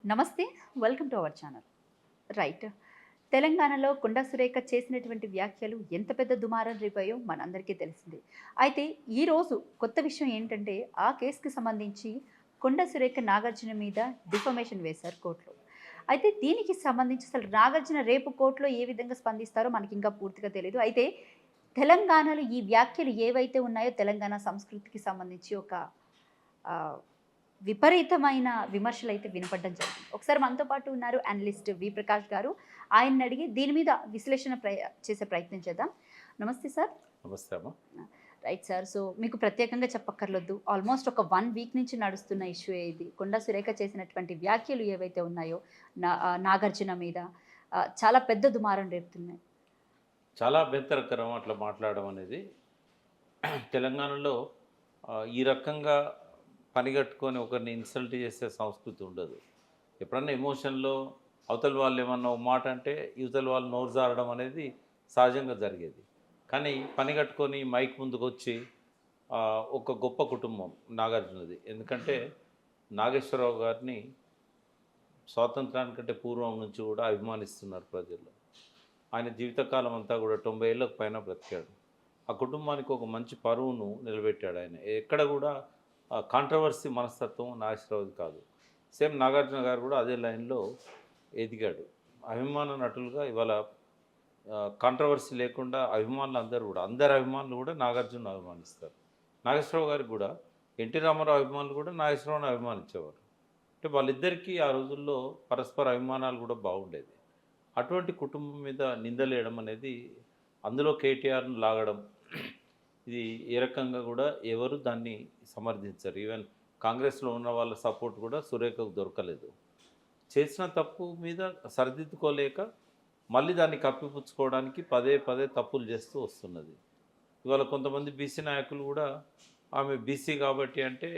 నమస్తే. Welcome to our channel. Right. తెలంగాణలో కొండా సురేఖ చేసినటువంటి వ్యాఖ్యలు ఎంత పెద్ద దుమారం రేపాయో మనందరికీ తెలిసిందే. అయితే ఈరోజు కొత్త విషయం ఏంటంటే, ఆ కేసుకి సంబంధించి కొండా సురేఖ నాగార్జున మీద డిఫమేషన్ వేశారు కోర్టులో. అయితే దీనికి సంబంధించి అసలు నాగార్జున రేపు కోర్టులో ఏ విధంగా స్పందిస్తారో మనకింకా పూర్తిగా తెలీదు. అయితే తెలంగాణలో ఈ వ్యాఖ్యలు ఏవైతే ఉన్నాయో తెలంగాణ సంస్కృతికి సంబంధించి ఒక ఆహ్, విపరీతమైన విమర్శలైతే వినపడడం జరిగింది. ఒకసారి మనతో పాటు ఉన్నారు అనలిస్ట్ వి. ప్రకాష్ గారు. ఆయన్ని అడిగి దీని మీద విశ్లేషణ చేసే ప్రయత్నం చేద్దాం. నమస్తే సార్. నమస్తే అమ్మ. Right sir. సో మీకు ప్రత్యేకంగా చెప్పక్కర్లేదు. ఆల్మోస్ట్ ఒక 1 వీక్ నుంచి నడుస్తున్న ఇష్యూ ఇది. కొండా సురేఖ చేసినటువంటి వ్యాఖ్యలు ఏవైతే ఉన్నాయో నాగార్జున మీద చాలా పెద్ద దుమారం రేపుతున్నాయి. చాలా అభ్యంతరకరం అట్లా మాట్లాడడం అనేది. తెలంగాణలో ఈ రకంగా పనిగట్టుకొని ఒకరిని ఇన్సల్ట్ చేసే సంస్కృతి ఉండదు. ఎప్పుడన్నా ఎమోషన్‌లో అవతల వాళ్ళు ఏమన్నా ఒక మాట అంటే ఇవతల వాళ్ళు నోరు జారడం అనేది సహజంగా జరిగేది. కానీ పని కట్టుకొని మైక్ ముందుకొచ్చి ఒక గొప్ప కుటుంబం నాగార్జునది. ఎందుకంటే నాగేశ్వరరావు గారిని స్వాతంత్రానికంటే పూర్వం నుంచి కూడా అభిమానిస్తున్నారు ప్రజలు. ఆయన జీవితకాలం అంతా కూడా 90 ఏళ్ళకు పైన బ్రతికాడు. ఆ కుటుంబానికి ఒక మంచి పరువును నిలబెట్టాడు ఆయన. ఎక్కడ కూడా కాంట్రవర్సీ మనస్తత్వం నాగేశ్వరరావుది కాదు. సేమ్ నాగార్జున గారు కూడా అదే లైన్లో ఎదిగాడు. అభిమాన నటులుగా ఇవాళ కాంట్రవర్సీ లేకుండా అభిమానులు అందరూ కూడా అందరి అభిమానులు కూడా నాగార్జున అభిమానిస్తారు. నాగేశ్వరరావు గారికి కూడా ఎన్టీ రామారావు అభిమానులు కూడా నాగేశ్వరరావుని అభిమానించేవారు. అంటే వాళ్ళిద్దరికీ ఆ రోజుల్లో పరస్పర అభిమానాలు కూడా బాగుండేది. అటువంటి కుటుంబం మీద నిందలేయడం అనేది, అందులో కేటీఆర్ను లాగడం, ఇది ఏ రకంగా కూడా ఎవరు దాన్ని సమర్థించరు. ఈవెన్ కాంగ్రెస్లో ఉన్న వాళ్ళ సపోర్ట్ కూడా సురేఖకు దొరకలేదు. చేసిన తప్పు మీద సరిదిద్దుకోలేక మళ్ళీ దాన్ని కప్పిపుచ్చుకోవడానికి పదే పదే తప్పులు చేస్తూ వస్తున్నది. ఇవాళ కొంతమంది బీసీ నాయకులు కూడా ఆమె బీసీ కాబట్టి అంటే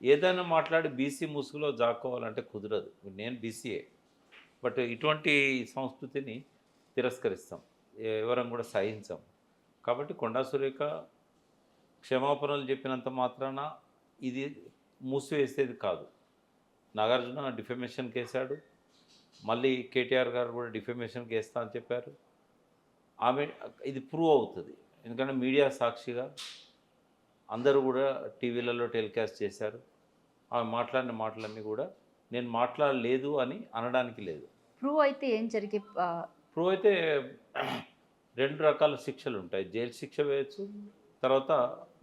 ఏదైనా మాట్లాడి బీసీ ముసుగులో జాక్కోవాలంటే కుదరదు. నేను బీసీయే, బట్ ఇటువంటి సంస్కృతిని తిరస్కరిస్తాం, ఎవరం కూడా సహించాం. కాబట్టి కొండా సురేఖ క్షమాపణలు చెప్పినంత మాత్రాన ఇది మూసివేసేది కాదు. నాగార్జున డిఫమేషన్ కేసాడు, మళ్ళీ కేటీఆర్ గారు కూడా డిఫమేషన్ కేస్తా అని చెప్పారు. ఆమె ఇది ప్రూవ్ అవుతుంది, ఎందుకంటే మీడియా సాక్షిగా అందరూ కూడా టీవీలలో టెలికాస్ట్ చేశారు. ఆమె మాట్లాడిన మాటలన్నీ కూడా నేను మాట్లాడలేదు అని అనడానికి లేదు. ప్రూవ్ అయితే ఏం జరిగే ప్రూవ్ అయితే 2 రకాల శిక్షలు ఉంటాయి. జైలు శిక్ష వేయచ్చు, తర్వాత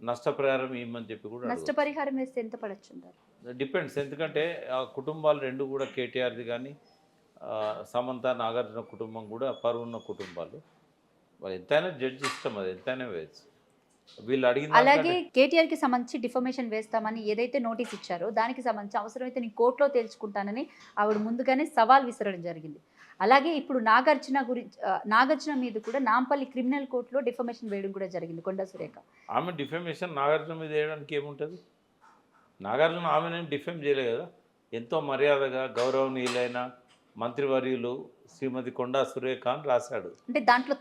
నష్టపరిహారం ఇవ్వమని చెప్పి కూడా అడగచ్చు. నష్టపరిహారం వేస్తే ఎంత పడొచ్చుంటారు? డిపెండ్స్, ఎందుకంటే ఆ కుటుంబాలు 2 కూడా కేటీఆర్ది కానీ సమంత నాగార్జున కుటుంబం కూడా పరువున్న కుటుంబాలు. వాళ్ళు ఎంతైనా జడ్జి ఇష్టం, అది ఎంతైనా వేయచ్చు. వీళ్ళు అడిగిన అలాగే కేటీఆర్కి సంబంధించి డిఫమేషన్ వేస్తామని ఏదైతే నోటీస్ ఇచ్చారో దానికి సంబంధించి అవసరమైతే నేను కోర్టులో తేల్చుకుంటానని ఆవిడ ముందుగానే సవాల్ విసరడం జరిగింది. అలాగే ఇప్పుడు నాగార్జున మీద కూడా నాంపల్లి క్రిమినల్ కోర్టులో డిఫమేషన్ వేయడం కూడా జరిగింది కొండా సురేఖ. ఆమె డిఫమేషన్ నాగార్జున మీద వేయడానికి ఏముంటుంది? నాగార్జున ఆమెనేం డిఫేమ్ చేయలే కదా. ఎంతో మర్యాదగా గౌరవనీయులైన మంత్రివర్యులు శ్రీమతి కొండా సురేఖ అని రాశాడు. అంటే దాంట్లో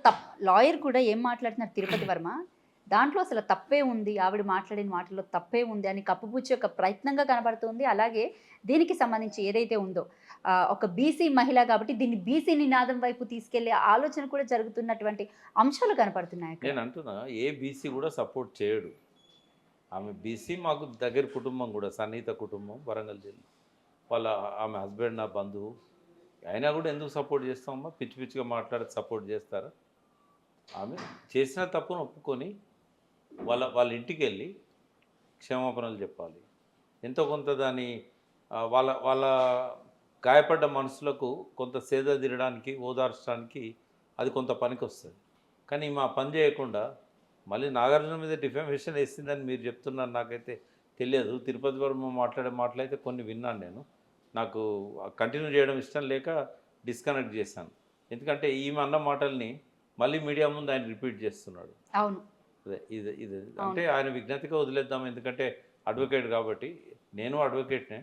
లాయర్ కూడా ఏం మాట్లాడుతున్నారు తిరుపతి వర్మ, దాంట్లో అసలు తప్పే ఉంది, ఆవిడ మాట్లాడిన మాటల్లో తప్పే ఉంది అని కప్పుపుచ్చే ఒక ప్రయత్నంగా కనబడుతుంది. అలాగే దీనికి సంబంధించి ఏదైతే ఉందో ఒక బీసీ మహిళ కాబట్టి దీన్ని బీసీ నినాదం వైపు తీసుకెళ్లే ఆలోచన కూడా జరుగుతున్నటువంటి అంశాలు కనపడుతున్నాయి. నేను అంటున్నా, ఏ బీసీ కూడా సపోర్ట్ చేయడు. ఆమె బీసీ, మాకు దగ్గర కుటుంబం కూడా, సన్నిహిత కుటుంబం, వరంగల్ జిల్లా. ఆమె హస్బెండ్ నా బంధువు. అయినా కూడా ఎందుకు సపోర్ట్ చేస్తామమ్మా? పిచ్చి పిచ్చిగా మాట్లాడి సపోర్ట్ చేస్తారా? ఆమె చేసిన తప్పును ఒప్పుకొని వాళ్ళ ఇంటికి వెళ్ళి క్షమాపణలు చెప్పాలి. ఎంతో కొంత దాన్ని వాళ్ళ గాయపడ్డ మనసులకు కొంత సేద తీరడానికి, ఓదార్చడానికి అది కొంత పనికి వస్తుంది. కానీ మా పని చేయకుండా మళ్ళీ నాగార్జున మీద డిఫమేషన్ వేసిందని మీరు చెప్తున్నారు. నాకైతే తెలియదు. తిరుపతి వర్మ మాట్లాడే మాటలైతే కొన్ని విన్నాను నేను. నాకు కంటిన్యూ చేయడం ఇష్టం లేక డిస్కనెక్ట్ చేశాను. ఎందుకంటే ఈమె అన్న మాటల్ని మళ్ళీ మీడియా ముందు ఆయన రిపీట్ చేస్తున్నాడు. అవును, ఇది ఇది అంటే ఆయన విజ్ఞతగా వదిలేద్దాం. ఎందుకంటే అడ్వకేట్ కాబట్టి, నేను అడ్వకేట్నే,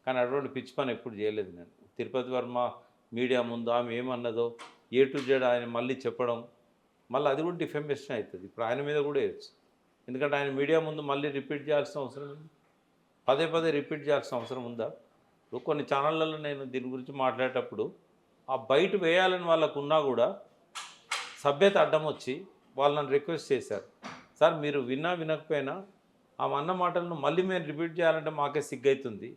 కానీ అటువంటి పిచ్చి పని ఎప్పుడు చేయలేదు నేను. తిరుపతి వర్మ మీడియా ముందు ఆమె ఏమన్నదో A to Z ఆయన మళ్ళీ చెప్పడం, మళ్ళీ అది కూడా డిఫెమేషన్ అవుతుంది. ఇప్పుడు ఆయన మీద కూడా వేయచ్చు. ఎందుకంటే ఆయన మీడియా ముందు మళ్ళీ రిపీట్ చేయాల్సిన అవసరం ఉంది. పదే పదే రిపీట్ చేయాల్సిన అవసరం ఉందా? ఇప్పుడు కొన్ని ఛానళ్ళలో నేను దీని గురించి మాట్లాడేటప్పుడు ఆ బయట వేయాలని వాళ్ళకు ఉన్నా కూడా సభ్యత అడ్డం వచ్చి వాళ్ళు నన్ను రిక్వెస్ట్ చేశారు, సార్ మీరు విన్నా వినకపోయినా ఆమె అన్న మాటలను మళ్ళీ మేము రిపీట్ చేయాలంటే మాకే సిగ్గైతుంది,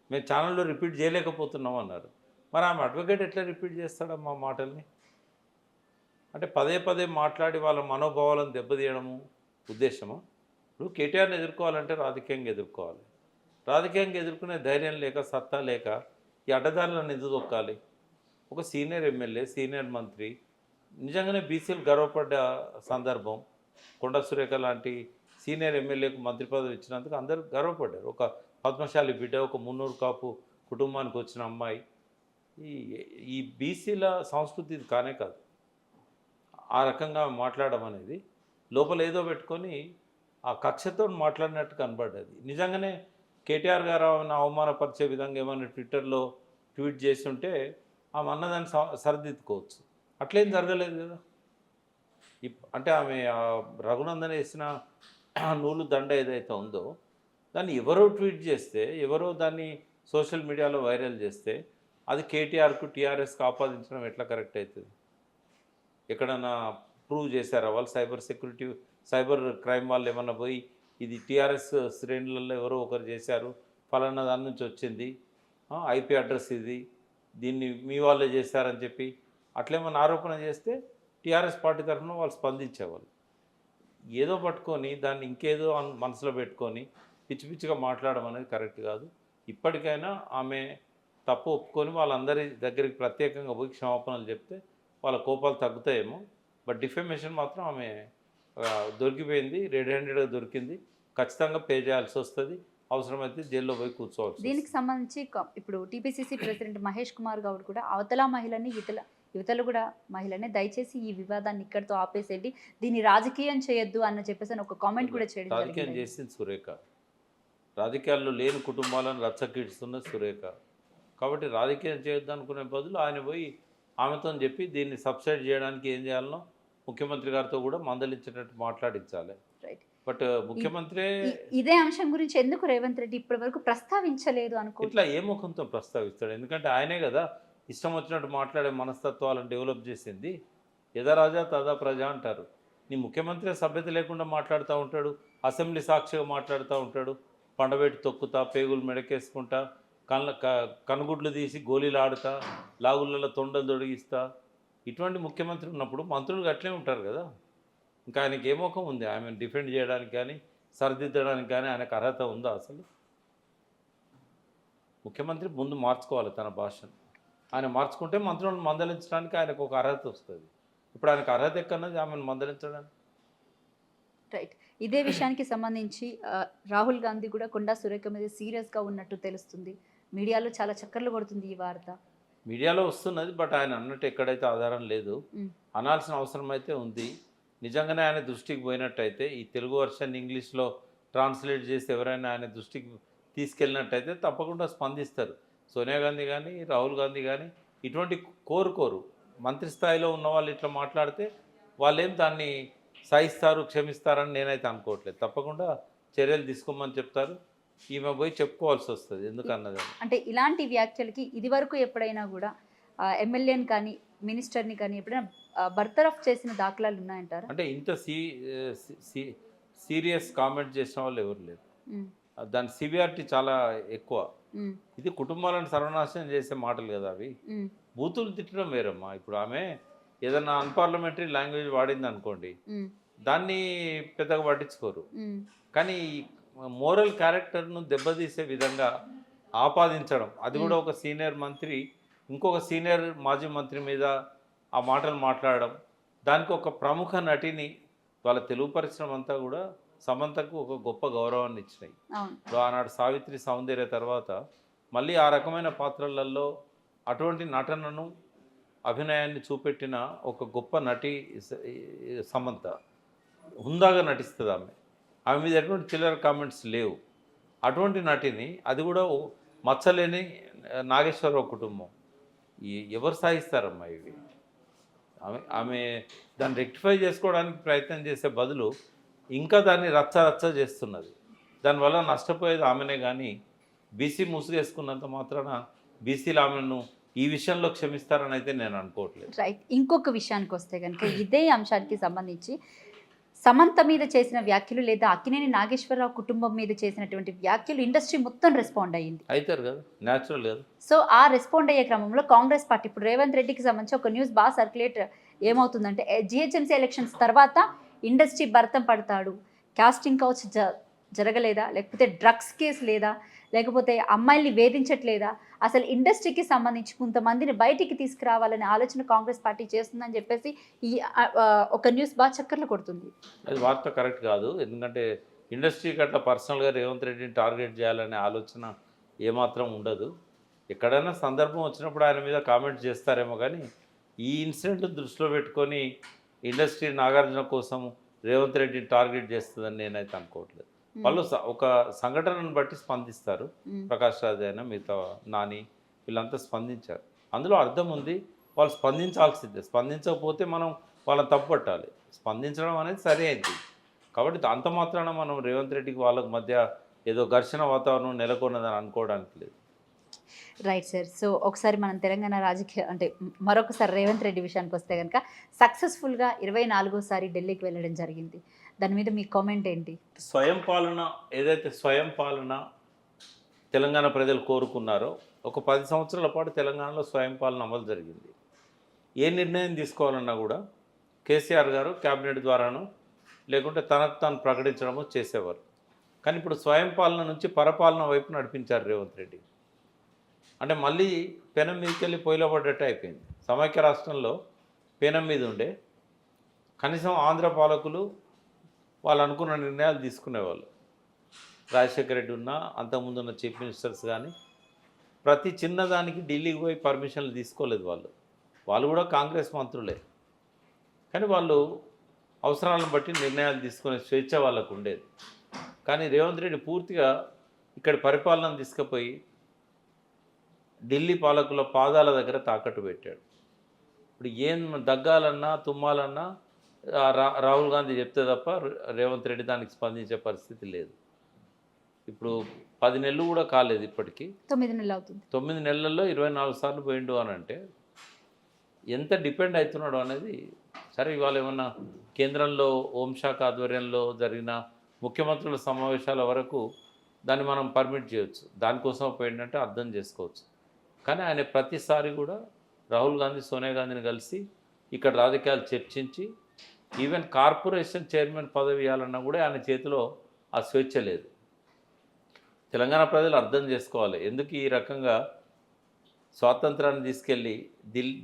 మేము ఛానల్లో రిపీట్ చేయలేకపోతున్నాం అన్నారు. మరి ఆమె అడ్వకేట్ ఎట్లా రిపీట్ చేస్తాడా మా మాటల్ని? అంటే పదే పదే మాట్లాడి వాళ్ళ మనోభావాలను దెబ్బతీయడము ఉద్దేశము. ఇప్పుడు కేటీఆర్ని ఎదుర్కోవాలంటే రాజకీయంగా ఎదుర్కోవాలి. రాజకీయంగా ఎదుర్కొనే ధైర్యం లేక, సత్తా లేక ఈ అడ్డదారులను ఎందుకు దొక్కాలి? ఒక సీనియర్ ఎమ్మెల్యే, సీనియర్ మంత్రి, నిజంగానే బీసీలు గర్వపడ్డ సందర్భం. కొండా సురేఖ లాంటి సీనియర్ ఎమ్మెల్యేకు మంత్రి పదవి ఇచ్చినందుకు అందరూ గర్వపడ్డారు. ఒక పద్మశాలి బిడ్డ, ఒక మున్నూరు కాపు కుటుంబానికి వచ్చిన అమ్మాయి. ఈ ఈ బీసీల సంస్కృతి ఇది కానే కాదు. ఆ రకంగా మాట్లాడడం అనేది లోపల ఏదో పెట్టుకొని ఆ కక్షతో మాట్లాడినట్టు కనబడ్డది. నిజంగానే కేటీఆర్ గారు ఆమెను అవమానపరిచే విధంగా ఏమైనా ట్విట్టర్లో ట్వీట్ చేసి ఉంటే ఆమె అన్నదాన్ని సరిదిద్దుకోవచ్చు. అట్లేం జరగలేదు కదా. అంటే ఆమె రఘునందన్ వేసిన నూలు దండ ఏదైతే ఉందో దాన్ని ఎవరో ట్వీట్ చేస్తే, ఎవరో దాన్ని సోషల్ మీడియాలో వైరల్ చేస్తే అది కేటీఆర్కు, టీఆర్ఎస్కి ఆపాదించడం ఎట్లా కరెక్ట్ అవుతుంది? ఎక్కడన్నా ప్రూవ్ చేశారా వాళ్ళు? సైబర్ క్రైమ్ వాళ్ళు ఏమన్నా పోయి ఇది టీఆర్ఎస్ శ్రేణులలో ఎవరో ఒకరు చేశారు, ఫలానా దాని నుంచి వచ్చింది, ఐపీ అడ్రస్ ఇది, దీన్ని మీ వాళ్ళే చేశారని చెప్పి అట్లేమన్నా ఆరోపణ చేస్తే టీఆర్ఎస్ పార్టీ తరఫున వాళ్ళు స్పందించేవాళ్ళు. ఏదో పట్టుకొని దాన్ని ఇంకేదో మనసులో పెట్టుకొని పిచ్చి పిచ్చిగా మాట్లాడడం అనేది కరెక్ట్ కాదు. ఇప్పటికైనా ఆమె తప్పు ఒప్పుకొని వాళ్ళందరి దగ్గరికి ప్రత్యేకంగా పోయి క్షమాపణలు చెప్తే వాళ్ళ కోపాలు తగ్గుతాయేమో. బట్ డిఫెమేషన్ మాత్రం ఆమె దొరికిపోయింది, రెడ్ హ్యాండెడ్గా దొరికింది. ఖచ్చితంగా పే చేయాల్సి వస్తుంది, అవసరమైతే జైల్లో పోయి కూర్చోవాలి. దీనికి సంబంధించి ఇప్పుడు టీపీసీసీ ప్రెసిడెంట్ మహేష్ కుమార్ గౌడ్ కూడా అవతల మహిళని యువతలు కూడా మహిళని దయచేసి ఈ వివాదాన్ని ఇక్కడితో ఆపేసేయండి, దీన్ని రాజకీయం చేయొద్దు అన్న చెప్పేసి ఒక కామెంట్ కూడా చేయడం రాజకీయం చేసింది సురేఖ. రాజకీయాల్లో లేని కుటుంబాలను రచ్చకీడుస్తున్న సురేఖ. కాబట్టి రాజకీయం చేయొద్దు అనుకునే బదులు ఆయన పోయి ఆమెతో చెప్పి దీన్ని సబ్సైడ్ చేయడానికి ఏం చేయాలనో ముఖ్యమంత్రి గారితో కూడా మందలించేటట్టు మాట్లాడించాలి. రైట్. బట్ ముఖ్యమంత్రి ఇదే అంశం గురించి ఎందుకు రేవంత్ రెడ్డి ఇప్పటి వరకు ప్రస్తావించలేదు అనుకో? ఇట్లా ఏ ముఖంతో ప్రస్తావిస్తాడు? ఎందుకంటే ఆయనే కదా ఇష్టం వచ్చినట్టు మాట్లాడే మనస్తత్వాలను డెవలప్ చేసింది. యథా రాజా తదా ప్రజ అంటారు. నీ ముఖ్యమంత్రి సభ్యత లేకుండా మాట్లాడుతూ ఉంటాడు, అసెంబ్లీ సాక్షిగా మాట్లాడుతూ ఉంటాడు, పండబెట్టి తొక్కుతా, పేగులు మెడకేసుకుంటా, కనుగుడ్లు తీసి గోళీలు ఆడుతా, లాగుళ్ళలో తొండలు తొడిగిస్తా. ఇటువంటి ముఖ్యమంత్రి ఉన్నప్పుడు మంత్రులు అట్లే ఉంటారు కదా. ఇంకా ఆయనకి ఏ మోఖం ఉంది ఆమెను డిఫెండ్ చేయడానికి కానీ సరిదిద్దడానికి కానీ ఆయనకు అర్హత ఉందా అసలు? ముఖ్యమంత్రి ముందు మార్చుకోవాలి తన భాషను. ఆయన మార్చుకుంటే మంత్రులను మందలించడానికి ఆయనకు ఒక అర్హత వస్తుంది. ఇప్పుడు ఆయనకు అర్హత ఎక్కన్నది ఆమెను మందలించడానికి. రైట్. ఇదే విషయానికి సంబంధించి రాహుల్ గాంధీ కూడా కొండా సురేఖ మీద సీరియస్గా ఉన్నట్టు తెలుస్తుంది. మీడియాలో చాలా చక్కర్లు కొడుతుంది ఈ వార్త. మీడియాలో వస్తున్నది, బట్ ఆయన అన్నట్టు ఎక్కడైతే ఆధారం లేదు. అనాల్సిన అవసరం అయితే ఉంది. నిజంగానే ఆయన దృష్టికి పోయినట్టయితే ఈ తెలుగు వర్షన్ ఇంగ్లీష్లో ట్రాన్స్లేట్ చేసి ఎవరైనా ఆయన దృష్టికి తీసుకెళ్ళినట్టయితే తప్పకుండా స్పందిస్తారు. సోనియా గాంధీ కానీ, రాహుల్ గాంధీ కానీ ఇటువంటి కోరు మంత్రి స్థాయిలో ఉన్న వాళ్ళు ఇట్లా మాట్లాడితే వాళ్ళేం దాన్ని సహిస్తారు, క్షమిస్తారని నేనైతే అనుకోవట్లేదు. తప్పకుండా చర్యలు తీసుకోమని చెప్తారు. ఈమె పోయి చెప్పుకోవాల్సి వస్తుంది ఎందుకన్నది. అంటే ఇలాంటి వ్యాఖ్యలకి ఇది వరకు ఎప్పుడైనా కూడా ఎమ్మెల్యేని కానీ మినిస్టర్ని కానీ ఎప్పుడైనా బర్తరఫ్ చేసిన దాఖలాలు ఉన్నాయంటారా? అంటే ఇంత సీరియస్ కామెంట్ చేసిన వాళ్ళు ఎవరు లేరు. దాని సివియారిటీ చాలా ఎక్కువ. ఇది కుటుంబాలను సర్వనాశనం చేసే మాటలు కదా అవి. బూతులు తిట్టడం వేరమ్మా. ఇప్పుడు ఆమె ఏదన్నా అన్పార్లమెంటరీ లాంగ్వేజ్ వాడింది అనుకోండి, దాన్ని పెద్దగా పట్టించుకోరు. కానీ మోరల్ క్యారెక్టర్ను దెబ్బతీసే విధంగా ఆపాదించడం, అది కూడా ఒక సీనియర్ మంత్రి ఇంకొక సీనియర్ మాజీ మంత్రి మీద ఆ మాటలు మాట్లాడడం, దానికి ఒక ప్రముఖ నటిని వాళ్ళ తెలుగు పరిశ్రమ అంతా కూడా సమంతకు ఒక గొప్ప గౌరవాన్ని ఇచ్చినాయి. ఆనాడు సావిత్రి సౌందర్య తర్వాత మళ్ళీ ఆ రకమైన పాత్రలలో అటువంటి నటనను అభినయాన్ని చూపెట్టిన ఒక గొప్ప నటి సమంత. హుందాగా నటిస్తుంది ఆమె మీద ఎటువంటి చిల్లర కామెంట్స్ లేవు. అటువంటి నటిని, అది కూడా మచ్చలేని నాగేశ్వరరావు కుటుంబం, ఎవరు సాధిస్తారమ్మా ఇవి? ఆమె దాన్ని రెక్టిఫై చేసుకోవడానికి ప్రయత్నం చేసే బదులు ఇంకా దాన్ని రచ్చ చేస్తున్నది. దానివల్ల నష్టపోయేది ఆమెనే కానీ బీసీ ముసుగేసుకున్నంత మాత్రాన బీసీలు ఆమెను ఈ విషయంలో క్షమిస్తారని అయితే నేను అనుకోవట్లేదు. రైట్. ఇంకొక విషయానికి వస్తే కనుక ఇదే అంశానికి సంబంధించి సమంత మీద చేసిన వ్యాఖ్యలు లేదా అక్కినేని నాగేశ్వరరావు కుటుంబం మీద చేసినటువంటి వ్యాఖ్యలు ఇండస్ట్రీ మొత్తం రెస్పాండ్ అయ్యింది. అవుతారు కదా, న్యాచురల్ కదా. సో ఆ రెస్పాండ్ అయ్యే క్రమంలో కాంగ్రెస్ పార్టీ ఇప్పుడు రేవంత్ రెడ్డికి సంబంధించి ఒక న్యూస్ బాగా సర్క్యులేట్ ఏమవుతుందంటే జిహెచ్ఎంసీ ఎలక్షన్స్ తర్వాత ఇండస్ట్రీ భరతం పడతాడు, కాస్టింగ్ కౌచ్ జరగలేదా, లేకపోతే డ్రగ్స్ కేసు లేదా, లేకపోతే అమ్మాయిల్ని వేధించట్లేదా, అసలు ఇండస్ట్రీకి సంబంధించి కొంతమందిని బయటికి తీసుకురావాలనే ఆలోచన కాంగ్రెస్ పార్టీ చేస్తుందని చెప్పేసి ఈ ఒక న్యూస్ బాగా చక్కర్లు కొడుతుంది. అది వార్త కరెక్ట్ కాదు. ఎందుకంటే ఇండస్ట్రీకి అట్లా పర్సనల్గా రేవంత్ రెడ్డిని టార్గెట్ చేయాలనే ఆలోచన ఏమాత్రం ఉండదు. ఎక్కడైనా సందర్భం వచ్చినప్పుడు ఆయన మీద కామెంట్ చేస్తారేమో, కానీ ఈ ఇన్సిడెంట్ దృష్టిలో పెట్టుకొని ఇండస్ట్రీ నాగార్జున కోసం రేవంత్ రెడ్డిని టార్గెట్ చేస్తుందని నేనైతే అనుకోవట్లేదు. వాళ్ళు ఒక సంఘటనను బట్టి స్పందిస్తారు. ప్రకాష్ రాజ్ అయినా మిగతా నాని వీళ్ళంతా స్పందించారు. అందులో అర్థం ఉంది, వాళ్ళు స్పందించాల్సిందే. స్పందించకపోతే మనం వాళ్ళని తప్పుపట్టాలి. స్పందించడం అనేది సరే అయింది. కాబట్టి అంత మాత్రాన మనం రేవంత్ రెడ్డికి వాళ్ళకి మధ్య ఏదో ఘర్షణ వాతావరణం నెలకొన్నదని అనుకోవడానికి లేదు. Right sir. సో ఒకసారి మనం తెలంగాణ రాజకీయ అంటే మరొకసారి రేవంత్ రెడ్డి విషయానికి వస్తే కనుక సక్సెస్ఫుల్గా 24సారి ఢిల్లీకి వెళ్ళడం జరిగింది. దాని మీద మీ కామెంట్ ఏంటి? స్వయం పాలన ఏదైతే స్వయం పాలన తెలంగాణ ప్రజలు కోరుకున్నారో ఒక 10 సంవత్సరాల పాటు తెలంగాణలో స్వయం పాలన అమలు జరిగింది. ఏ నిర్ణయం తీసుకోవాలన్నా కూడా కేసీఆర్ గారు క్యాబినెట్ ద్వారాను లేకుంటే తనకు తాను ప్రకటించడము చేసేవారు. కానీ ఇప్పుడు స్వయం పాలన నుంచి పరపాలన వైపు నడిపించారు రేవంత్ రెడ్డి. అంటే మళ్ళీ పెనం మీదకి వెళ్ళి పొయ్యిలో పడ్డట్టు అయిపోయింది. సమైక్య రాష్ట్రంలో పెనం మీద ఉండే కనీసం ఆంధ్ర పాలకులు వాళ్ళు అనుకున్న నిర్ణయాలు తీసుకునేవాళ్ళు. రాజశేఖర రెడ్డి ఉన్న అంతకుముందు ఉన్న చీఫ్ మినిస్టర్స్ కానీ ప్రతి చిన్నదానికి ఢిల్లీకి పోయి పర్మిషన్లు తీసుకోలేదు. వాళ్ళు కూడా కాంగ్రెస్ మంత్రులే, కానీ వాళ్ళు అవసరాలను బట్టి నిర్ణయాలు తీసుకునే స్వేచ్ఛ వాళ్ళకు ఉండేది. కానీ రేవంత్ రెడ్డి పూర్తిగా ఇక్కడ పరిపాలన తీసుకుపోయి ఢిల్లీ పాలకుల పాదాల దగ్గర తాకట్టు పెట్టాడు. ఇప్పుడు ఏం దగ్గాలన్నా తుమ్మాలన్నా రాహుల్ గాంధీ చెప్తే తప్ప రేవంత్ రెడ్డి దానికి స్పందించే పరిస్థితి లేదు. ఇప్పుడు 10 నెలలు కూడా కాలేదు, ఇప్పటికీ 9 నెలలు అవుతుంది. 9 నెలల్లో 24 సార్లు పోయిండు అని అంటే ఎంత డిపెండ్ అవుతున్నాడు అనేది. సరే, ఇవాళ ఏమన్నా కేంద్రంలో హోంశాఖ ఆధ్వర్యంలో జరిగిన ముఖ్యమంత్రుల సమావేశాల వరకు దాన్ని మనం పర్మిట్ చేయొచ్చు, దానికోసం పోయిందంటే అర్థం చేసుకోవచ్చు. కానీ ఆయన ప్రతిసారి కూడా రాహుల్ గాంధీ సోనియా గాంధీని కలిసి ఇక్కడ రాజకీయాలు చర్చించి ఈవెన్ కార్పొరేషన్ చైర్మన్ పదవి ఇవ్వాలన్నా కూడా ఆయన చేతిలో ఆ స్వేచ్ఛ లేదు. తెలంగాణ ప్రజలు అర్థం చేసుకోవాలి ఎందుకు ఈ రకంగా స్వాతంత్రాన్ని తీసుకెళ్ళి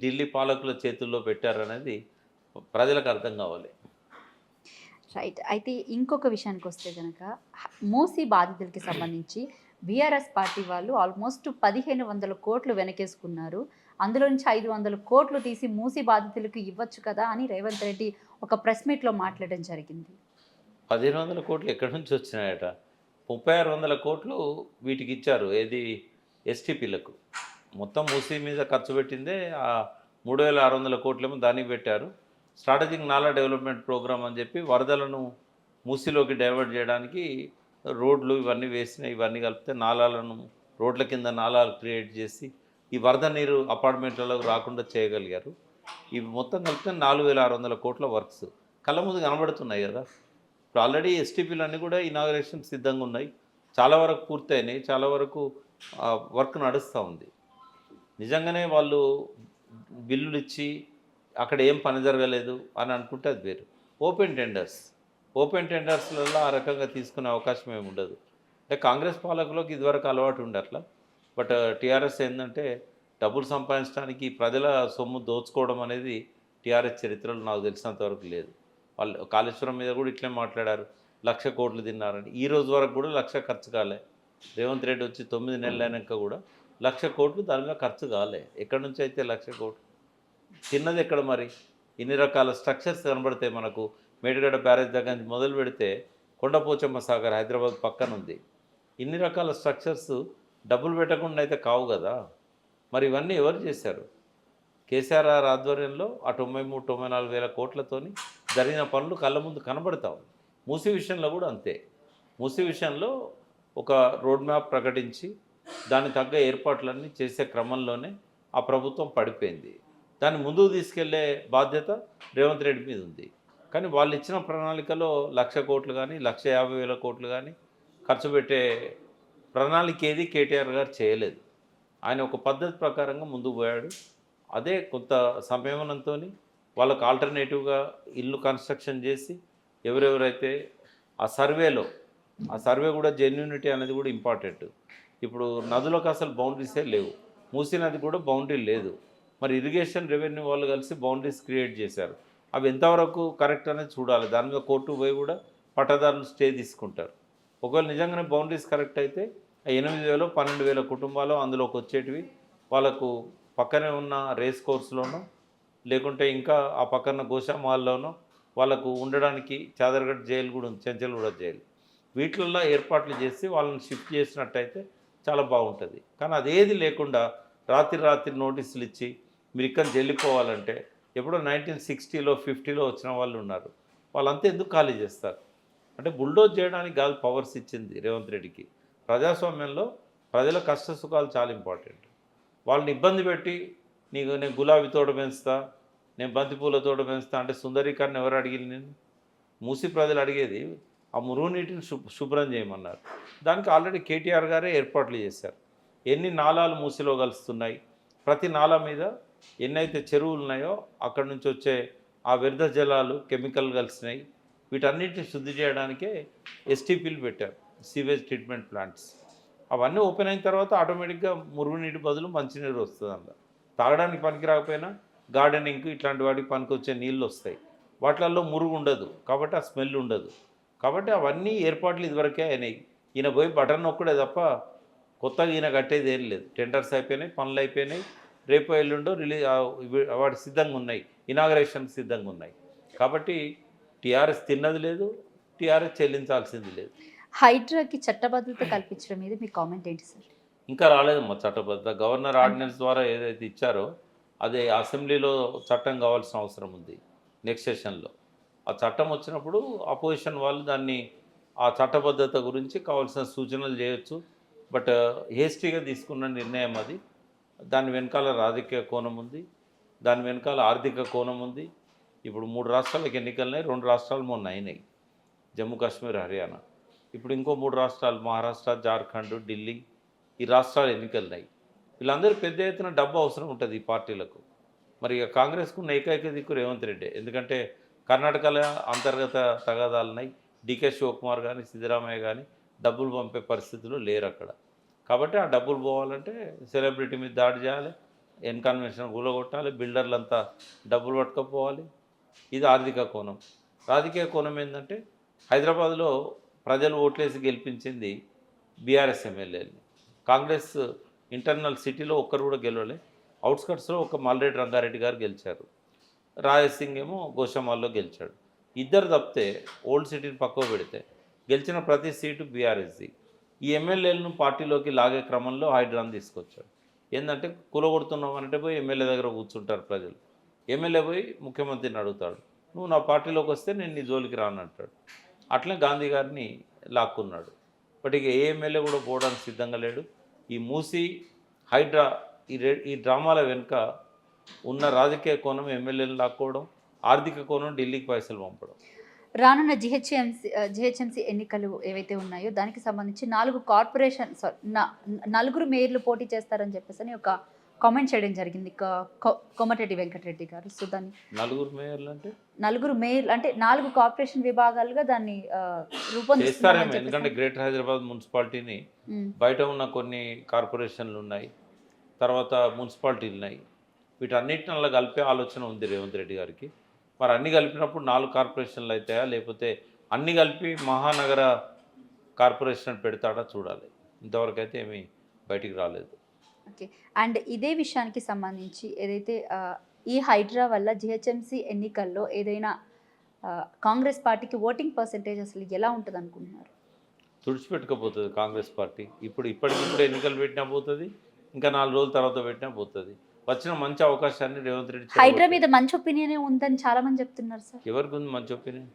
ఢిల్లీ పాలకుల చేతుల్లో పెట్టారనేది ప్రజలకు అర్థం కావాలి. రైట్. అయితే ఇంకొక విషయానికి వస్తే కనుక మూసీ బాధితులకి సంబంధించి బీఆర్ఎస్ పార్టీ వాళ్ళు ఆల్మోస్ట్ 1500 కోట్లు వెనకేసుకున్నారు. అందులో నుంచి 500 కోట్లు తీసి మూసీ బాధితులకు ఇవ్వచ్చు కదా అని రేవంత్ రెడ్డి ఒక ప్రెస్ మీట్లో మాట్లాడడం జరిగింది. 1500 కోట్లు ఎక్కడి నుంచి వచ్చినాయట? 3600 కోట్లు వీటికి ఇచ్చారు. ఏది ఎస్టీపీలకు. మొత్తం మూసీ మీద ఖర్చు పెట్టిందే 3600 కోట్లేమో దానికి పెట్టారు. స్ట్రాటజిక్ నాలా డెవలప్మెంట్ ప్రోగ్రామ్ అని చెప్పి వరదలను మూసీలోకి డైవర్ట్ చేయడానికి రోడ్లు ఇవన్నీ వేసినాయి. ఇవన్నీ కలిపితే నాలాలను రోడ్ల కింద నాలాలు క్రియేట్ చేసి ఈ వరద నీరు అపార్ట్మెంట్లకు రాకుండా చేయగలిగారు. ఇవి మొత్తం కలిపితే 4600 కోట్ల వర్క్స్ కళ్ళ ముందు కనబడుతున్నాయి కదా. ఇప్పుడు ఆల్రెడీ ఎస్టీపీలు అన్నీ కూడా ఇనాగరేషన్ సిద్ధంగా ఉన్నాయి. చాలా వరకు పూర్తయినాయి, చాలా వరకు వర్క్ నడుస్తూ ఉంది. నిజంగానే వాళ్ళు బిల్లులు ఇచ్చి అక్కడ ఏం పని జరగలేదు అని అనుకుంటే అది వేరు. ఓపెన్ టెండర్స్లలో ఆ రకంగా తీసుకునే అవకాశం ఏమి ఉండదు. అంటే కాంగ్రెస్ పాలకులకు ఇదివరకు అలవాటు ఉండే అట్లా. బట్ టీఆర్ఎస్ ఏంటంటే డబ్బులు సంపాదించడానికి ప్రజల సొమ్ము దోచుకోవడం అనేది టీఆర్ఎస్ చరిత్రలో నాకు తెలిసినంతవరకు లేదు. వాళ్ళు కాళేశ్వరం మీద కూడా ఇట్లే మాట్లాడారు, 1,00,000 కోట్లు తిన్నారని. ఈ రోజు వరకు కూడా 1,00,000 ఖర్చు కాలే. రేవంత్ రెడ్డి వచ్చి 9 నెలలు అయినాక కూడా 1,00,000 కోట్లు దాని మీద ఖర్చు కాలే. ఎక్కడి నుంచి అయితే 1,00,000 కోట్లు తిన్నది ఎక్కడ? మరి ఇన్ని రకాల స్ట్రక్చర్స్ కనబడతాయి మనకు. మేడిగడ్డ బ్యారేజ్ దగ్గర నుంచి మొదలు పెడితే కొండపోచమ్మ సాగర్ హైదరాబాద్ పక్కన ఉంది. ఇన్ని రకాల స్ట్రక్చర్స్ డబ్బులు పెట్టకుండా అయితే కావు కదా. మరి ఇవన్నీ ఎవరు చేశారు? కేసీఆర్ ఆధ్వర్యంలో ఆ 93-94 వేల కోట్లతోని జరిగిన పనులు కళ్ళ ముందు కనబడతాం. మూసీ విషయంలో కూడా అంతే. మూసీ విషయంలో ఒక రోడ్ మ్యాప్ ప్రకటించి దానికి తగ్గ ఏర్పాట్లన్నీ చేసే క్రమంలోనే ఆ ప్రభుత్వం పడిపోయింది. దాన్ని ముందుకు తీసుకెళ్లే బాధ్యత రేవంత్ రెడ్డి మీద ఉంది. కానీ వాళ్ళు ఇచ్చిన ప్రణాళికలో 1,00,000 కోట్లు కానీ 1,50,000 కోట్లు కానీ ఖర్చు పెట్టే ప్రణాళిక ఏది కేటీఆర్ గారు చేయలేదు. ఆయన ఒక పద్ధతి ప్రకారంగా ముందుకు పోయాడు. అదే కొంత సంయమనంతో వాళ్ళకు ఆల్టర్నేటివ్గా ఇల్లు కన్స్ట్రక్షన్ చేసి ఎవరెవరైతే ఆ సర్వే కూడా జెన్యూనిటీ అనేది కూడా ఇంపార్టెంట్. ఇప్పుడు నదులకు అసలు బౌండరీసే లేవు. మూసీ నది కూడా బౌండరీ లేదు. మరి ఇరిగేషన్ రెవెన్యూ వాళ్ళు కలిసి బౌండరీస్ క్రియేట్ చేశారు. అవి ఎంతవరకు కరెక్ట్ అనేది చూడాలి. దాని మీద కోర్టు పోయి కూడా పట్టదారులు స్టే తీసుకుంటారు. ఒకవేళ నిజంగానే బౌండరీస్ కరెక్ట్ అయితే 8,000 12,000 కుటుంబాలు అందులోకి వచ్చేటివి వాళ్ళకు పక్కనే ఉన్న రేస్ కోర్సులోనో లేకుంటే ఇంకా ఆ పక్కన గోషామాల్లోనో వాళ్ళకు ఉండడానికి చాదర్గఢ్ జైలు కూడా ఉంది, చెంచల్గూడ జైలు. వీటిల్లో ఏర్పాట్లు చేసి వాళ్ళని షిఫ్ట్ చేసినట్టయితే చాలా బాగుంటుంది. కానీ అదేది లేకుండా రాత్రి నోటీసులు ఇచ్చి మీరు ఇక్కడ వెళ్ళిపోవాలంటే ఎప్పుడో 1960లో 50లో వచ్చిన వాళ్ళు ఉన్నారు. వాళ్ళంతా ఎందుకు ఖాళీ చేస్తారు? అంటే బుల్డోజ్ చేయడానికి కాదు పవర్స్ ఇచ్చింది రేవంత్ రెడ్డికి. ప్రజాస్వామ్యంలో ప్రజల కష్ట సుఖాలు చాలా ఇంపార్టెంట్. వాళ్ళని ఇబ్బంది పెట్టి నేను గులాబీ తోట పెంచుతా, నేను బంతిపూల తోట పెంచుతా అంటే సుందరీకరణ ఎవరు అడిగింది? నేను మూసి ప్రజలు అడిగేది ఆ మురుగునీటిని శుభ్రం చేయమన్నారు. దానికి ఆల్రెడీ కేటీఆర్ గారే ఏర్పాట్లు చేశారు. ఎన్ని నాలాలు మూసిలో కలుస్తున్నాయి, ప్రతి నాలా మీద ఎన్నైతే చెరువులు ఉన్నాయో అక్కడి నుంచి వచ్చే ఆ వ్యర్థ జలాలు కెమికల్ కలిసినాయి. వీటన్నిటిని శుద్ధి చేయడానికే ఎస్టీపీలు పెట్టారు, సీవేజ్ ట్రీట్మెంట్ ప్లాంట్స్. అవన్నీ ఓపెన్ అయిన తర్వాత ఆటోమేటిక్గా మురుగునీటి బదులు మంచినీరు వస్తుంది. అందులో తాగడానికి పనికి రాకపోయినా గార్డెనింగ్కి ఇట్లాంటి వాటికి పనికి వచ్చే నీళ్ళు వస్తాయి. వాటిల్లో మురుగు ఉండదు కాబట్టి ఆ స్మెల్ ఉండదు. కాబట్టి అవన్నీ ఏర్పాట్లు ఇదివరకే అయినాయి. ఈయన పోయి బటన్ నొక్కడే తప్ప కొత్తగా ఈయన కట్టేది ఏం లేదు. టెండర్స్ అయిపోయినాయి, పనులు అయిపోయినాయి. రేపు ఎల్లుండో వాటి సిద్ధంగా ఉన్నాయి, ఇనాగరేషన్ సిద్ధంగా ఉన్నాయి. కాబట్టి టీఆర్ఎస్ తిన్నది లేదు, టీఆర్ఎస్ చెల్లించాల్సింది లేదు. హైడ్రాకి చట్టబద్ధత కల్పించడం మీద మీ కామెంట్ ఏంటి సార్? ఇంకా రాలేదమ్మా చట్టబద్ధత. గవర్నర్ ఆర్డినెన్స్ ద్వారా ఏదైతే ఇచ్చారో అదే అసెంబ్లీలో చట్టం కావాల్సిన అవసరం ఉంది నెక్స్ట్ సెషన్లో. ఆ చట్టం వచ్చినప్పుడు అపోజిషన్ వాళ్ళు దాన్ని ఆ చట్టబద్ధత గురించి కావాల్సిన సూచనలు చేయొచ్చు. బట్ హేస్టీగా తీసుకున్న నిర్ణయం అది. దాని వెనకాల రాజకీయ కోణం ఉంది, దాని వెనకాల ఆర్థిక కోణం ఉంది. ఇప్పుడు 3 రాష్ట్రాలకు ఎన్నికలున్నాయి, 2 రాష్ట్రాలు మొన్న అయినాయి, జమ్మూ కాశ్మీర్, హర్యానా. ఇప్పుడు ఇంకో 3 రాష్ట్రాలు మహారాష్ట్ర, జార్ఖండ్, ఢిల్లీ, ఈ రాష్ట్రాలు ఎన్నికలున్నాయి. వీళ్ళందరూ పెద్ద ఎత్తున డబ్బు అవసరం ఉంటుంది ఈ పార్టీలకు. మరి ఇక కాంగ్రెస్కు ఉన్న ఏకైక దిక్కు రేవంత్ రెడ్డి. ఎందుకంటే కర్ణాటకలో అంతర్గత తగాదాలు ఉన్నాయి. డీకే శివకుమార్ కానీ సిద్ధరామయ్య కానీ డబ్బులు పంపే పరిస్థితులు లేరు అక్కడ. కాబట్టి ఆ డబ్బులు పోవాలంటే సెలబ్రిటీ మీద దాడి చేయాలి, ఎన్కన్వెన్షన్ కూలగొట్టాలి, బిల్డర్లంతా డబ్బులు పట్టుకపోవాలి. ఇది ఆర్థిక కోణం. రాజకీయ కోణం ఏంటంటే హైదరాబాద్లో ప్రజలు ఓట్లేసి గెలిపించింది బీఆర్ఎస్ ఎమ్మెల్యేని. కాంగ్రెస్ ఇంటర్నల్ సిటీలో ఒక్కరు కూడా గెలవలే. అవుట్స్కట్స్లో ఒక మల్రెడ్డి రంగారెడ్డి గారు గెలిచారు, రాయసింగ్ ఏమో గోషామాల్లో గెలిచాడు. ఇద్దరు తప్పితే ఓల్డ్ సిటీని పక్కకు పెడితే గెలిచిన ప్రతి సీటు బీఆర్ఎస్ది. ఈ ఎమ్మెల్యేలను పార్టీలోకి లాగే క్రమంలో హైడ్రాన్ తీసుకొచ్చాడు. ఏంటంటే కూలగొడుతున్నామనంటే పోయి ఎమ్మెల్యే దగ్గర కూర్చుంటారు ప్రజలు. ఎమ్మెల్యే పోయి ముఖ్యమంత్రిని అడుగుతాడు, నువ్వు నా పార్టీలోకి వస్తే నేను నీ జోలికి రానంటాడు. అట్లనే గాంధీ గారిని లాక్కున్నాడు. బట్ ఇక ఏ ఎమ్మెల్యే కూడా పోవడానికి సిద్ధంగా లేడు. ఈ మూసి హైడ్రా ఈ డ్రామాల వెనుక ఉన్న రాజకీయ కోణం ఎమ్మెల్యేలు లాక్కోవడం, ఆర్థిక కోణం ఢిల్లీకి పైసలు పంపడం. రానున్న జిహెచ్ఎంసీ ఎన్నికలు ఏవైతే ఉన్నాయో దానికి సంబంధించి 4 కార్పొరేషన్ నలుగురు మేయర్లు పోటీ చేస్తారని చెప్పేసి ఒక కామెంట్ చేయడం జరిగింది కోమటిరెడ్డి వెంకటరెడ్డి గారు. సో దాన్ని 4 మేయర్లు అంటే 4 మేయర్లు అంటే 4 కార్పొరేషన్ విభాగాలుగా దాన్ని చేస్తారేమో. ఎందుకంటే గ్రేటర్ హైదరాబాద్ మున్సిపాలిటీని బయట ఉన్న కొన్ని కార్పొరేషన్లు ఉన్నాయి, తర్వాత మున్సిపాలిటీలు ఉన్నాయి, వీటన్నిటిని కలిపే ఆలోచన ఉంది రేవంత్ రెడ్డి గారికి. మరి అన్నీ కలిపినప్పుడు 4 కార్పొరేషన్లు అవుతాయా లేకపోతే అన్నీ కలిపి మహానగర కార్పొరేషన్ పెడతాడా చూడాలి. ఇంతవరకు అయితే ఏమీ బయటికి రాలేదు. ఓకే. అండ్ ఇదే విషయానికి సంబంధించి ఏదైతే ఈ హైడ్రా వల్ల జిహెచ్ఎంసీ ఎన్నికల్లో ఏదైనా కాంగ్రెస్ పార్టీకి ఓటింగ్ పర్సెంటేజ్ అసలు ఎలా ఉంటుంది అనుకుంటున్నారు? తుడిచిపెట్టుకపోతుంది కాంగ్రెస్ పార్టీ. ఇప్పటికిప్పుడు ఎన్నికలు పెట్టినా పోతుంది, ఇంకా 4 రోజుల తర్వాత పెట్టినా పోతుంది. వచ్చిన మంచి అవకాశాన్ని రేవంత్ రెడ్డి హైడ్రా మీద మంచి ఒపీనియనే ఉందని చాలా మంది చెప్తున్నారు సార్. ఎవరికి ఉంది మంచి ఒపీనియన్?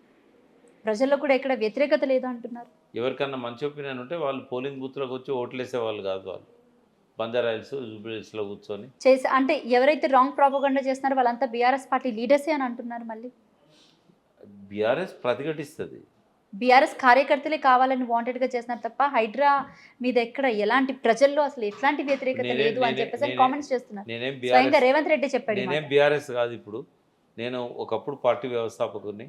ప్రజల్లో కూడా ఎక్కడ వ్యతిరేకత లేదు అంటున్నారు. ఎవరికన్నా మంచి ఒపీనియన్ ఉంటే వాళ్ళు పోలింగ్ బూత్లోకి వచ్చి ఓట్లేసే వాళ్ళు కాదు. వాళ్ళు బంజారా హిల్స్ జూబ్లీహిల్స్లో కూర్చొని చేసి అంటే ఎవరైతే రాంగ్ ప్రాపగండా చేస్తున్నారో వాళ్ళంతా బీఆర్ఎస్ పార్టీ లీడర్సే అని అంటున్నారు మళ్ళీ. బీఆర్ఎస్ ప్రతిఘటిస్తుంది. బీఆర్ఎస్ కార్యకర్తలే కావాలని వాంటెడ్‌గా చేస్తున్నారు తప్ప హైడ్రా మీద ఎక్కడ ఎలాంటి ప్రజల్లో అసలు ఎట్లాంటి వ్యతిరేకత నేనే లేదు అని నేనే చెప్పేసి నేనే కామెంట్స్ చేస్తున్నారు. నేనేం స్వయంగా బీఆర్ఎస్ రేవంత్ రెడ్డి చెప్పాడు ఈ మాట. నేనేం బీఆర్ఎస్ కాదు ఇప్పుడు. నేను ఒకప్పుడు పార్టీ వ్యవస్థాపకుడిని.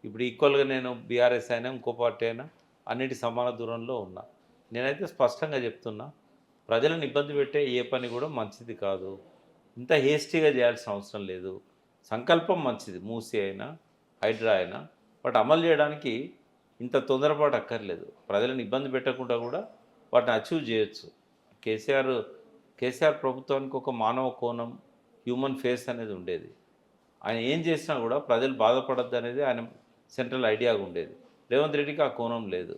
ఇప్పుడు ఈక్వల్గా నేను బీఆర్ఎస్ అయినా ఇంకో పార్టీ అయినా అన్నిటి సమాన దూరంలో ఉన్నా. నేనైతే స్పష్టంగా చెప్తున్నా, ప్రజలను ఇబ్బంది పెట్టే ఏ పని కూడా మంచిది కాదు. ఇంత హేస్టీగా చేయాల్సిన అవసరం లేదు. సంకల్పం మంచిది, మూసి అయినా హైడ్రా అయినా. బట్ అమలు చేయడానికి ఇంత తొందరపాటు అక్కర్లేదు. ప్రజలను ఇబ్బంది పెట్టకుండా కూడా వాటిని అచీవ్ చేయొచ్చు. కేసీఆర్ కేసీఆర్ ప్రభుత్వానికి ఒక మానవ కోణం, హ్యూమన్ ఫేస్ అనేది ఉండేది. ఆయన ఏం చేసినా కూడా ప్రజలు బాధపడద్దు అనేది ఆయన సెంట్రల్ ఐడియాగా ఉండేది. రేవంత్ రెడ్డికి ఆ కోణం లేదు.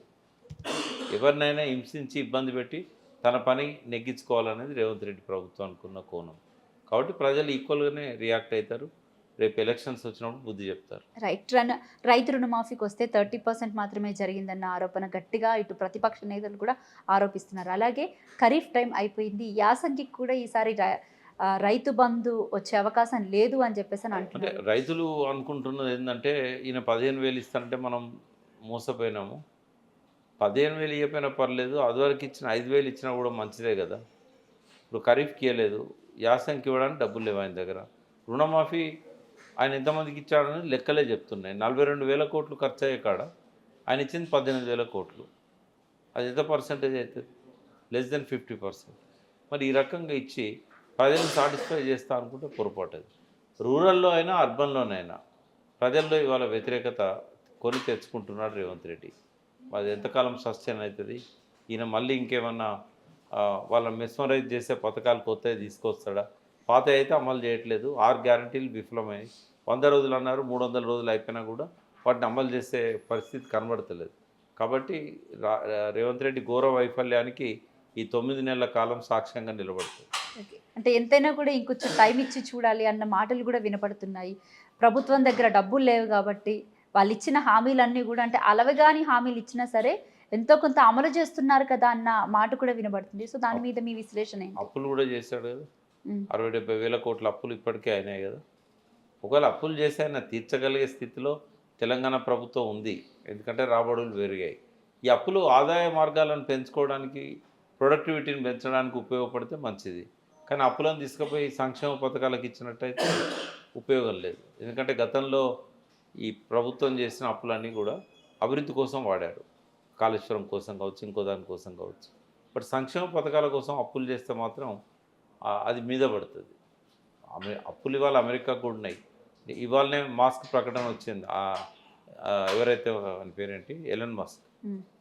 ఎవరినైనా హింసించి ఇబ్బంది పెట్టి తన పని నెగ్గించుకోవాలనేది రేవంత్ రెడ్డి ప్రభుత్వానికి ఉన్న కోణం. కాబట్టి ప్రజలు ఈక్వల్గానే రియాక్ట్ అవుతారు. రేపు ఎలక్షన్స్ వచ్చినప్పుడు బుద్ధి చెప్తారు. రైతు రుణమాఫీకి వస్తే 30% మాత్రమే జరిగిందన్న ఆరోపణ గట్టిగా ఇటు ప్రతిపక్ష నేతలు కూడా ఆరోపిస్తున్నారు. అలాగే ఖరీఫ్ టైం అయిపోయింది, యాసంగికి కూడా ఈసారి రైతు బంధు వచ్చే అవకాశం లేదు అని చెప్పేసి అని అంటే అంటున్నారు. రైతులు అనుకుంటున్నది ఏంటంటే ఈయన 15,000 ఇస్తానంటే మనం మోసపోయినాము. 15,000 ఇవ్వకపోయినా పర్లేదు, అదివరకు ఇచ్చిన 5,000 ఇచ్చినా కూడా మంచిదే కదా. ఇప్పుడు ఖరీఫ్కి ఇవ్వలేదు, యాసంగికి ఇవ్వడానికి డబ్బులు లేవు ఆయన దగ్గర. రుణమాఫీ ఆయన ఎంతమందికి ఇచ్చాడని లెక్కలే చెప్తున్నాయి. 42,000 కోట్లు ఖర్చు అయ్యే కాడ ఆయన ఇచ్చింది 18,000 కోట్లు. అది ఎంత పర్సెంటేజ్ అవుతుంది? Less than 50%. మరి ఈ రకంగా ఇచ్చి ప్రజలను సాటిస్ఫై చేస్తా అనుకుంటే పొరపాటు అది. రూరల్లో అయినా అర్బన్లోనైనా ప్రజల్లో ఇవాళ వ్యతిరేకత కొని తెచ్చుకుంటున్నాడు రేవంత్ రెడ్డి. అది ఎంతకాలం సస్టైన్ అవుతుంది? ఈయన మళ్ళీ ఇంకేమన్నా వాళ్ళని మెస్మరైజ్ చేసే పథకాలు కొత్తవి తీసుకొస్తాడా? పాత అయితే అమలు చేయట్లేదు. 6 గ్యారంటీలు విఫలమయ్యాయి. 100 రోజులు అన్నారు, 300 రోజులు అయిపోయినా కూడా వాటిని అమలు చేసే పరిస్థితి కనబడతలేదు. కాబట్టి రేవంత్ రెడ్డి ఘోర వైఫల్యానికి ఈ 9 నెలల కాలం సాక్ష్యంగా నిలబడుతుంది. ఓకే. అంటే ఎంతైనా కూడా ఇంకొంచెం టైం ఇచ్చి చూడాలి అన్న మాటలు కూడా వినపడుతున్నాయి. ప్రభుత్వం దగ్గర డబ్బులు లేవు కాబట్టి వాళ్ళు ఇచ్చిన హామీలన్నీ కూడా అంటే అలవగాని హామీలు ఇచ్చినా సరే ఎంతో కొంత అమలు చేస్తున్నారు కదా అన్న మాట కూడా వినబడుతుంది. సో దాని మీద మీ విశ్లేషణ ఏంటి? అప్పులు కూడా చేశాడు కదా. ఉమ్. 60-70 వేల కోట్ల అప్పులు ఇప్పటికే అయినాయి కదా. ఒకవేళ అప్పులు చేసి ఆయన తీర్చగలిగే స్థితిలో తెలంగాణ ప్రభుత్వం ఉంది. ఎందుకంటే రాబడులు పెరిగాయి. ఈ అప్పులు ఆదాయ మార్గాలను పెంచుకోవడానికి, ప్రొడక్టివిటీని పెంచడానికి ఉపయోగపడితే మంచిది. కానీ అప్పులను తీసుకుపోయి సంక్షేమ పథకాలకు ఇచ్చినట్టయితే ఉపయోగం లేదు. ఎందుకంటే గతంలో ఈ ప్రభుత్వం చేసిన అప్పులన్నీ కూడా అభివృద్ధి కోసం వాడాడు. కాళేశ్వరం కోసం కావచ్చు, ఇంకో దాని కోసం కావచ్చు. బట్ సంక్షేమ పథకాల కోసం అప్పులు చేస్తే మాత్రం అది మీద పడుతుంది. అప్పులు ఇవాళ అమెరికా కూడా ఉన్నాయి. ఇవాళనే మాస్క్ ప్రకటన వచ్చింది. ఎవరైతే అని పేరేంటి, ఎలన్ మస్క్.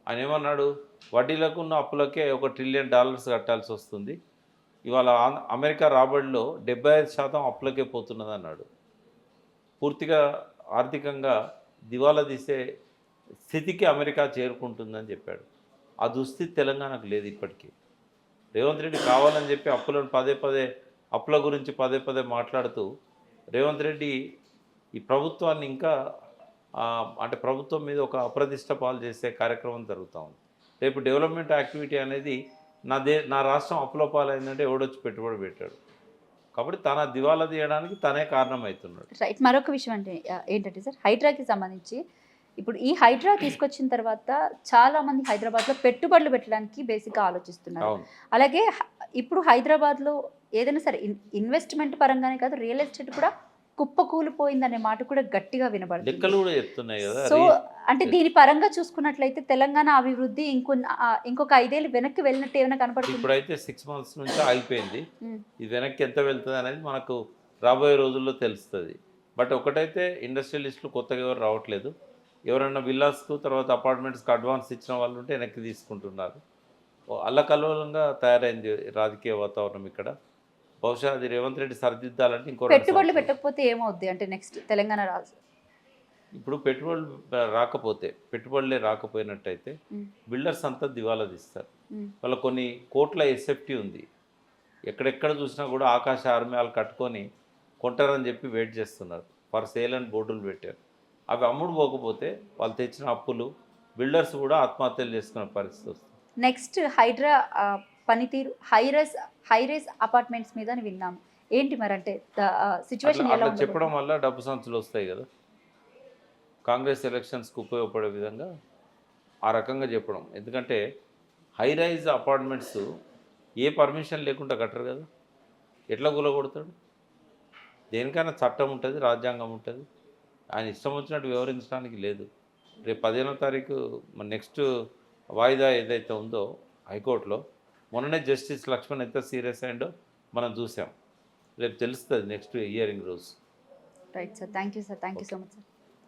ఆయన ఏమన్నాడు, వడ్డీలకు ఉన్న అప్పులకే $1 ట్రిలియన్ కట్టాల్సి వస్తుంది. ఇవాళ అమెరికా రాబడిలో 75% అప్పులకే పోతున్నది అన్నాడు. పూర్తిగా ఆర్థికంగా దివాలా తీసే స్థితికి అమెరికా చేరుకుంటుందని చెప్పాడు. ఆ దుస్థితి తెలంగాణకు లేదు ఇప్పటికీ. రేవంత్ రెడ్డి కావాలని చెప్పి అప్పులను అప్పుల గురించి పదే పదే మాట్లాడుతూ రేవంత్ రెడ్డి ఈ ప్రభుత్వాన్ని ఇంకా అంటే ప్రభుత్వం మీద ఒక అప్రతిష్ట పాలు చేసే కార్యక్రమం జరుగుతూ ఉంది. రేపు డెవలప్మెంట్ యాక్టివిటీ అనేది నా రాష్ట్రం అప్పుల పాలైందంటే ఎవడొచ్చి పెట్టుబడి పెట్టాడు. కాబట్టి తన దివాలా తీయడానికి తనే కారణమవుతున్నాడు. రైట్. మరొక విషయం అంటే ఏంటంటే సార్, హైడ్రాకి సంబంధించి ఇప్పుడు ఈ హైడ్రా తీసుకొచ్చిన తర్వాత చాలామంది హైదరాబాద్లో పెట్టుబడులు పెట్టడానికి బేసిక్గా ఆలోచిస్తున్నారు. అవును. అలాగే ఇప్పుడు హైదరాబాద్లో ఏదైనా సరే ఇన్వెస్ట్మెంట్ పరంగానే కాదు, రియల్ ఎస్టేట్ కూడా కుప్పకూలిపోయిందనే మాట కూడా గట్టిగా వినబడుతుంది. లెక్కలు కూడా చెప్తున్నాయి కదా. సో అంటే దీని పరంగా చూసుకున్నట్లయితే తెలంగాణ అభివృద్ధి ఇంకొక 5 ఏళ్ళు వెనక్కి వెళ్ళినట్టు ఏమైనా కనపడుతుంది? ఇప్పుడైతే 6 months నుంచి ఆగిపోయింది. ఇది వెనక్కి ఎంత వెళ్తుంది అనేది మనకు రాబోయే రోజుల్లో తెలుస్తుంది. బట్ ఒకటైతే ఇండస్ట్రియలిస్టులు కొత్తగా ఎవరు రావట్లేదు. ఎవరన్నా విల్లాస్కు తర్వాత అపార్ట్మెంట్స్కి అడ్వాన్స్ ఇచ్చిన వాళ్ళు ఉంటే వెనక్కి తీసుకుంటున్నారు. అల్లకల్లోలంగా తయారైంది రాజకీయ వాతావరణం ఇక్కడ. బహుశా అది రేవంత్ రెడ్డి సరిదిద్దాలంటే ఇంకో పెట్టుబడులు పెట్టకపోతే ఏమవుద్ది అంటే నెక్స్ట్ తెలంగాణ రాజు ఇప్పుడు పెట్టుబడులే రాకపోయినట్టయితే బిల్డర్స్ అంతా దివాలా తీస్తారు. వాళ్ళ కొన్ని కోట్ల ఎస్ఎఫ్టీ ఉంది. ఎక్కడెక్కడ చూసినా కూడా ఆకాశ ఆర్మ్యాలు కట్టుకొని కొంటారని చెప్పి వెయిట్ చేస్తున్నారు. ఫర్ సేల్ అని బోర్డులు పెట్టారు. అవి అమ్ముడు పోకపోతే వాళ్ళు తెచ్చిన అప్పులు బిల్డర్స్ కూడా ఆత్మహత్యలు చేసుకునే పరిస్థితి వస్తుంది. నెక్స్ట్ హైడ్రా పనితీరు హై రైస్ అపార్ట్మెంట్స్ మీద అని విన్నాము. ఏంటి మరంటే అట్లా సిచ్యువేషన్ ఎలా అట్లా ఉండబోతుంది? చెప్పడం వల్ల డబ్బు సంచులు వస్తాయి కదా. కాంగ్రెస్ ఎలక్షన్స్కి ఉపయోగపడే విధంగా ఆ రకంగా చెప్పడం. ఎందుకంటే హై రైజ్ అపార్ట్మెంట్స్ ఏ పర్మిషన్ లేకుండా కట్టరు కదా. ఎట్లా కూలగొడతాడు? దేనికైనా చట్టం ఉంటుంది, రాజ్యాంగం ఉంటుంది. ఆయన ఇష్టం వచ్చినట్టు వివరించడానికి లేదు. రేపు 15వ తారీఖు మన నెక్స్ట్ వాయిదా ఏదైతే ఉందో హైకోర్టులో, మొన్ననే జస్టిస్ లక్ష్మణ్ ఎంత సీరియస్ అయిందో మనం చూసాం. రేపు తెలుస్తుంది నెక్స్ట్ హియరింగ్ రోజు. Right sir. Thank you sir. Thank you so much sir.